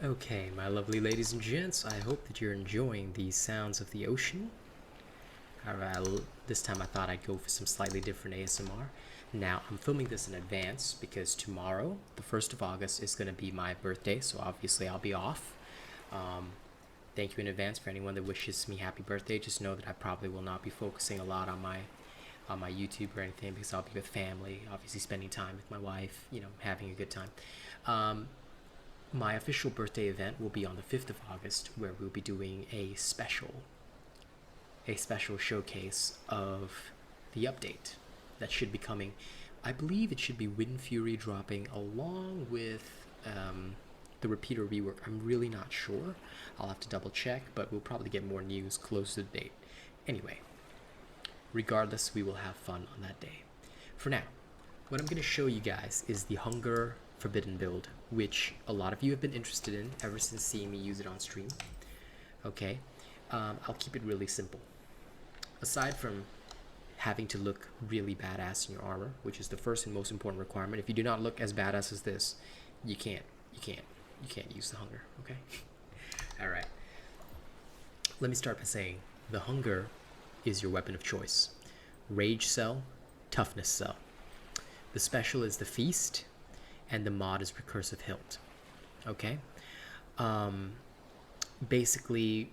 Okay, my lovely ladies and gents, I hope that you're enjoying the sounds of the ocean. This time I thought I'd go for some slightly different ASMR. Now, I'm filming this in advance because tomorrow, the 1st of August, is going to be my birthday, so obviously I'll be off. Thank you in advance for anyone that wishes me happy birthday. Just know that I probably will not be focusing a lot on my YouTube or anything because I'll be with family, obviously spending time with my wife, having a good time. My official birthday event will be on the 5th of August, where we'll be doing a special showcase of the update that should be coming. I believe it should be Wind Fury dropping along with the repeater rework. I'm really not sure. I'll have to double check, but we'll probably get more news close to the date. Anyway, regardless, we will have fun on that day. For now, what I'm going to show you guys is the Hunger Forbidden build, which a lot of you have been interested in ever since seeing me use it on stream. Okay, I'll keep it really simple. Aside from having to look really badass in your armor, which is the first and most important requirement, if you do not look as badass as this, you can't use the Hunger. Okay. All right. Let me start by saying the Hunger is your weapon of choice. Rage cell, toughness cell. The special is the Feast, and the mod is Recursive Hilt. Okay? Basically,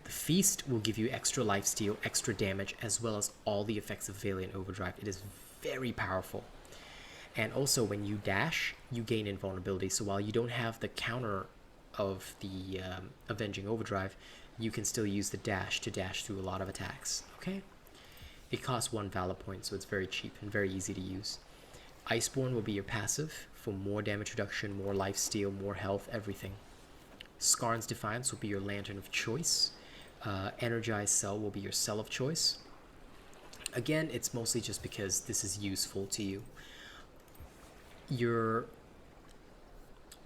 the Feast will give you extra lifesteal, extra damage, as well as all the effects of Valiant Overdrive. It is very powerful. And also, when you dash, you gain invulnerability. So while you don't have the counter of the Avenging Overdrive, you can still use the dash to dash through a lot of attacks. Okay? It costs 1 Valor point, so it's very cheap and very easy to use. Iceborne will be your passive for more damage reduction, more lifesteal, more health, everything. Skarn's Defiance will be your lantern of choice. Energized Cell will be your cell of choice. Again, it's mostly just because this is useful to you. Your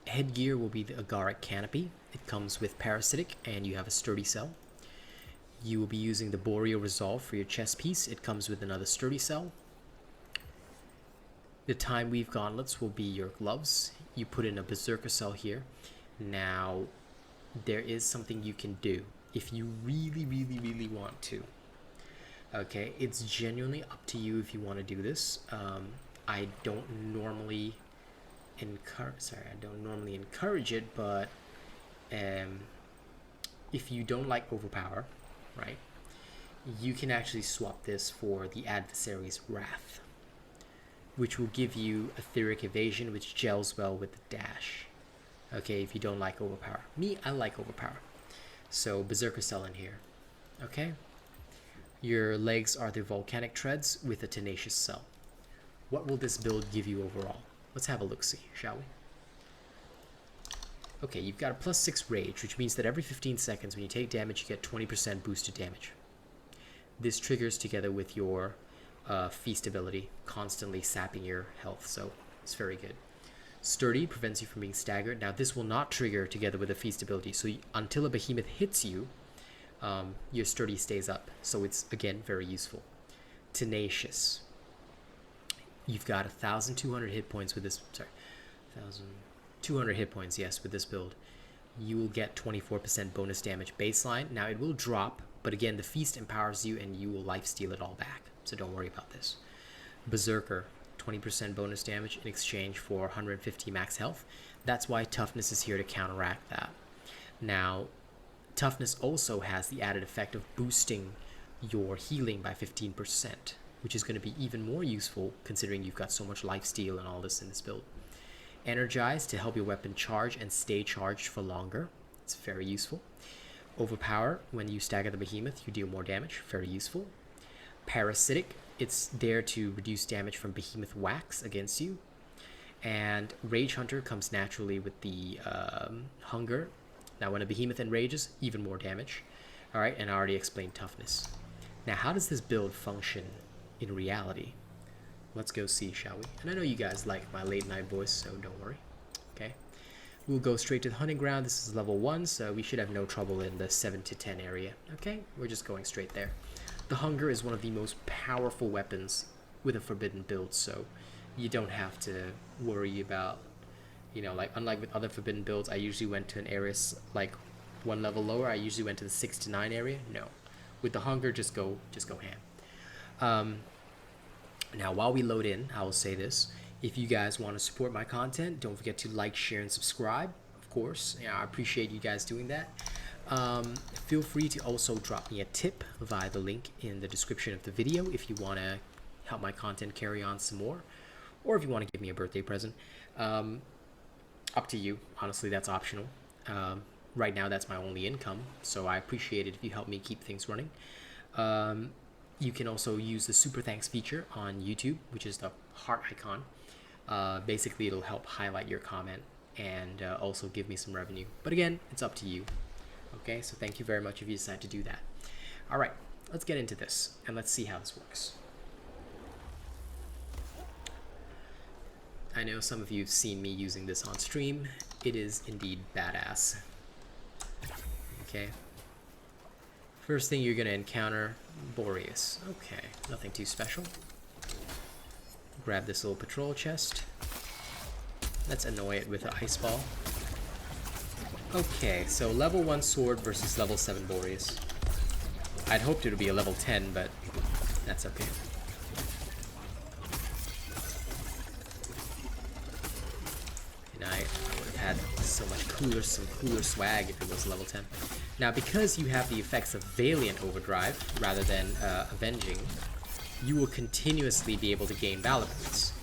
headgear will be the Agaric Canopy. It comes with Parasitic, and you have a sturdy cell. You will be using the Boreal Resolve for your chest piece. It comes with another sturdy cell. The Time Weave Gauntlets will be your gloves. You put in a Berserker cell here. Now, there is something you can do if you really want to. Okay, it's genuinely up to you if you want to do this. I don't normally encourage it, but if you don't like Overpower, right, you can actually swap this for the Adversary's Wrath, which will give you Etheric Evasion, which gels well with the dash. Okay, if you don't like Overpower. Me, I like Overpower. So, Berserker Cell in here. Okay? Your legs are the Volcanic Treads with a Tenacious Cell. What will this build give you overall? Let's have a look-see, shall we? Okay, you've got a +6 Rage, which means that every 15 seconds when you take damage, you get 20% boosted damage. This triggers together with your Feast ability, constantly sapping your health, so it's very good. Sturdy prevents you from being staggered. Now, this will not trigger together with a Feast ability, so until a behemoth hits you, your Sturdy stays up, so it's, again, very useful. Tenacious. You've got 1,200 hit points with this, 1,200 hit points, yes, with this build. You will get 24% bonus damage baseline. Now, it will drop, but again, the Feast empowers you, and you will lifesteal it all back, so don't worry about this. Berserker, 20% bonus damage in exchange for 150 max health. That's why Toughness is here to counteract that. Now, Toughness also has the added effect of boosting your healing by 15%, which is going to be even more useful considering you've got so much lifesteal and all this in this build. Energize to help your weapon charge and stay charged for longer. It's very useful. Overpower, when you stagger the behemoth, you deal more damage. Very useful. Parasitic, it's there to reduce damage from behemoth wax against you. And Rage Hunter comes naturally with the Hunger. Now, when a behemoth enrages, even more damage. Alright, and I already explained Toughness. Now, how does this build function in reality? Let's go see, shall we? And I know you guys like my late night voice, so don't worry. Okay. We'll go straight to the hunting ground. This is level 1, so we should have no trouble in the 7 to 10 area. Okay, we're just going straight there. The Hunger is one of the most powerful weapons with a forbidden build, so you don't have to worry about, You know, like unlike with other forbidden builds, I usually went to an area like one level lower. I usually went to the 6 to 9 area. No, with the hunger, just go ham. Now, while we load in, I will say this: if you guys want to support my content, don't forget to like, share, and subscribe. Of course, I appreciate you guys doing that. Feel free to also drop me a tip via the link in the description of the video if you want to help my content carry on some more, or if you want to give me a birthday present. Up to you. Honestly, that's optional. Right now, that's my only income, so I appreciate it if you help me keep things running. You can also use the super thanks feature on YouTube, which is the heart icon. Basically, it'll help highlight your comment and also give me some revenue. But again, it's up to you. Okay, so thank you very much if you decide to do that. All right, let's get into this and let's see how this works. I know some of you have seen me using this on stream. It is indeed badass. Okay. First thing you're going to encounter, Boreas. Okay, nothing too special. Grab this little patrol chest. Let's annoy it with an ice ball. Okay, so level 1 sword versus level 7 Boreas. I'd hoped it would be a level 10, but that's okay. And I would have had some cooler swag if it was level 10. Now, because you have the effects of Valiant Overdrive rather than Avenging, you will continuously be able to gain Valor points.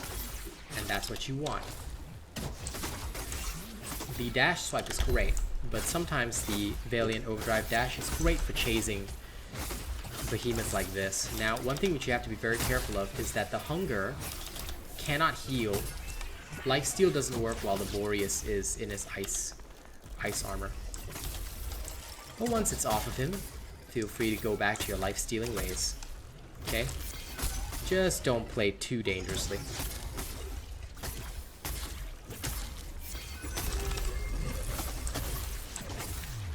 And that's what you want. The dash swipe is great, but sometimes the Valiant Overdrive dash is great for chasing behemoths like this. Now, one thing which you have to be very careful of is that the hunger cannot heal. Lifesteal doesn't work while the Boreas is in his ice armor. But once it's off of him, feel free to go back to your life-stealing ways. Okay? Just don't play too dangerously.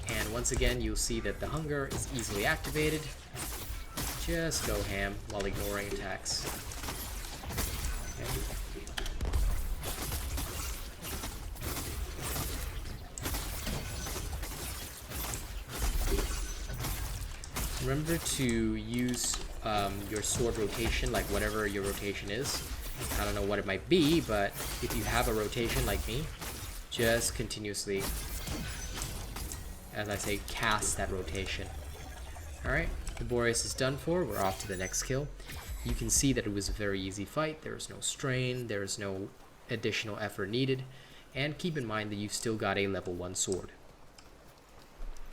And once again, you'll see that the hunger is easily activated. Just go ham while ignoring attacks. Okay. Remember to use your sword rotation, like whatever your rotation is. I don't know what it might be, but if you have a rotation like me, just continuously, as I say, cast that rotation. Alright, the Boreas is done for. We're off to the next kill. You can see that it was a very easy fight. There is no strain, there is no additional effort needed, and keep in mind that you've still got a level 1 sword.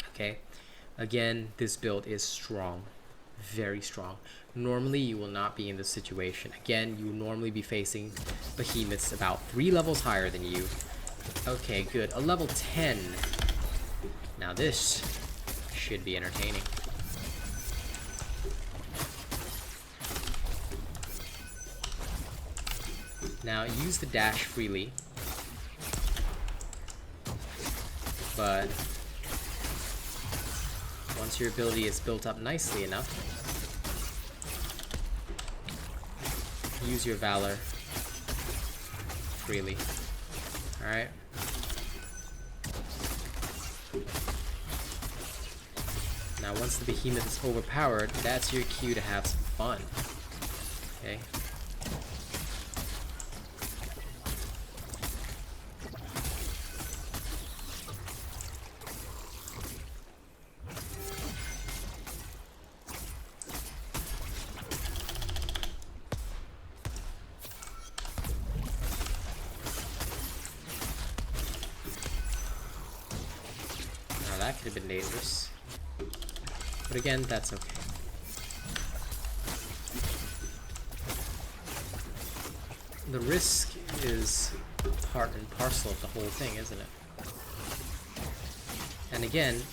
Okay? Again, this build is strong, very strong. Normally, you will not be in this situation. Again, you will normally be facing behemoths about 3 levels higher than you. Okay, good. A level 10. Now this should be entertaining. Now, use the dash freely, but once your ability is built up nicely enough, use your Valor freely. Alright? Now once the behemoth is overpowered, that's your cue to have some fun. Okay? That could have been dangerous. But again, that's okay. The risk is part and parcel of the whole thing, isn't it? And again,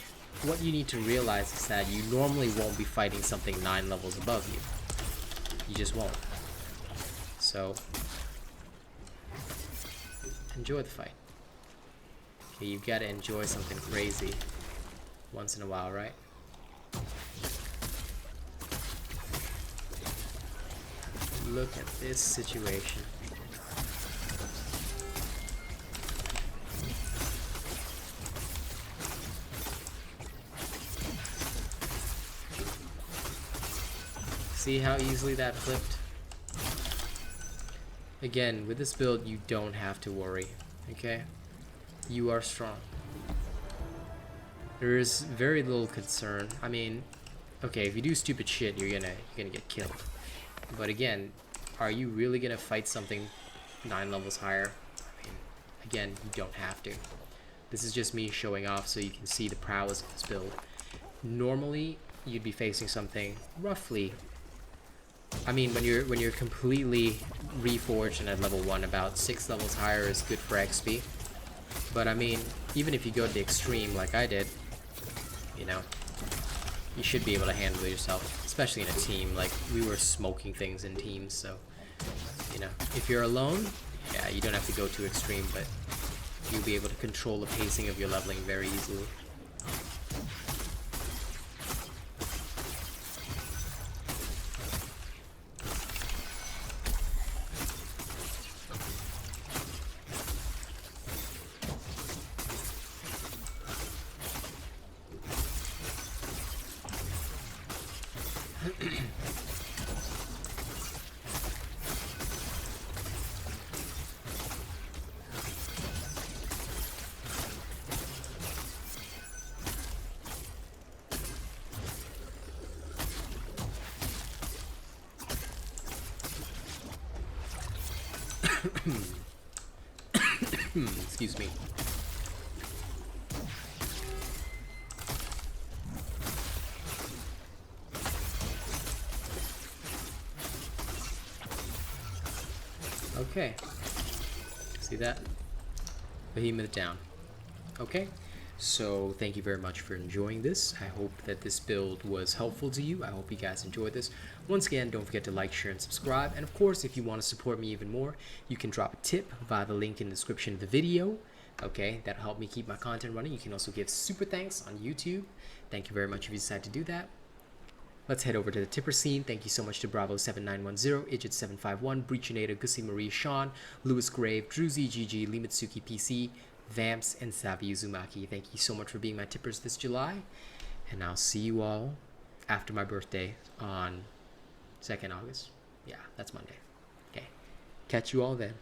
what you need to realize is that you normally won't be fighting something 9 levels above you. You just won't. So, enjoy the fight. Okay, you've got to enjoy something crazy once in a while, right? Look at this situation. See how easily that flipped? Again, with this build, you don't have to worry, okay? You are strong. There is very little concern. I mean, okay, if you do stupid shit, you're gonna get killed. But again, are you really gonna fight something 9 levels higher? I mean, again, you don't have to. This is just me showing off so you can see the prowess of this build. Normally, you'd be facing something roughly. I mean, when you're completely reforged and at level 1, about 6 levels higher is good for XP. But I mean, even if you go to the extreme like I did, you know, you should be able to handle yourself, especially in a team. Like, we were smoking things in teams, so, you know, if you're alone, yeah, you don't have to go too extreme, but you'll be able to control the pacing of your leveling very easily. Excuse me. Okay. See that? Behemoth down. Okay. So thank you very much for enjoying this. I hope that this build was helpful to you. I hope you guys enjoyed this. Once again, don't forget to like, share, and subscribe. And of course, if you want to support me even more, you can drop a tip via the link in the description of the video. Okay, that'll help me keep my content running. You can also give super thanks on YouTube. Thank you very much if you decide to do that. Let's head over to the tipper scene. Thank you so much to Bravo7910, Idjit751, Breachinator, Gussie Marie, Sean, Lewis Grave, Druzy GG, Limitsuki PC, Vamps, and Savi Uzumaki. Thank you so much for being my tippers this July. And I'll see you all after my birthday on 2nd August. Yeah, that's Monday. Okay. Catch you all then.